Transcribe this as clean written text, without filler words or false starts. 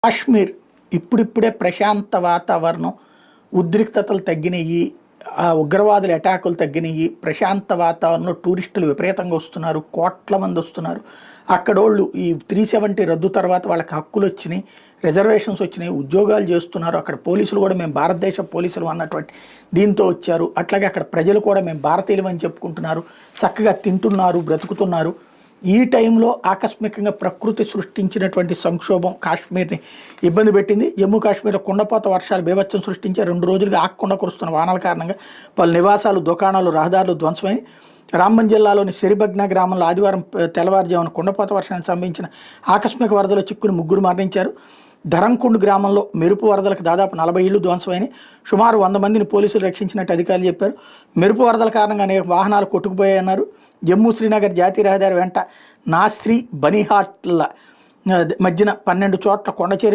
కాశ్మీర్ ఇప్పుడిప్పుడే ప్రశాంత వాతావరణం, ఉద్రిక్తతలు తగ్గినాయి, ఉగ్రవాదుల అటాకులు తగ్గినాయి, ప్రశాంత వాతావరణంలో టూరిస్టులు విపరీతంగా వస్తున్నారు, కోట్ల మంది వస్తున్నారు. అక్కడోళ్ళు ఈ 370 రద్దు తర్వాత వాళ్ళకి హక్కులు వచ్చినాయి, రిజర్వేషన్స్ వచ్చినాయి, ఉద్యోగాలు చేస్తున్నారు. అక్కడ పోలీసులు కూడా మేము భారతదేశ పోలీసులు అన్నటువంటి దీంతో వచ్చారు. అట్లాగే అక్కడ ప్రజలు కూడా మేము భారతీయులు అని చెప్పుకుంటున్నారు, చక్కగా తింటున్నారు, బ్రతుకుతున్నారు. ఈ టైంలో ఆకస్మికంగా ప్రకృతి సృష్టించినటువంటి సంక్షోభం కాశ్మీర్ని ఇబ్బంది పెట్టింది. జమ్మూ కాశ్మీర్లో కుండపోత వర్షాలు బీభత్సం సృష్టించే 2 రోజులుగా ఆకుండా కురుస్తున్న వానల కారణంగా పలు నివాసాలు, దుకాణాలు, రహదారులు ధ్వంసమై రాంబన్ జిల్లాలోని సెరిబగ్నా గ్రామంలో ఆదివారం తెల్లవారుజామున కుండపోత వర్షానికి సంభవించిన ఆకస్మిక వరదలో చిక్కుని 3 మరణించారు. ధరంకుండ్ గ్రామంలో మెరుపు వరదలకు దాదాపు 40 ఇళ్లు ధ్వంసమైనాయి. సుమారు 100 మందిని పోలీసులు రక్షించినట్టు అధికారులు చెప్పారు. మెరుపు వరదల కారణంగా అనేక వాహనాలు కొట్టుకుపోయాయన్నారు. జమ్మూ శ్రీనగర్ జాతీయ రహదారి వెంట నాస్రీ బనిహాట్ల మధ్యన 12 చోట్ల కొండచేరి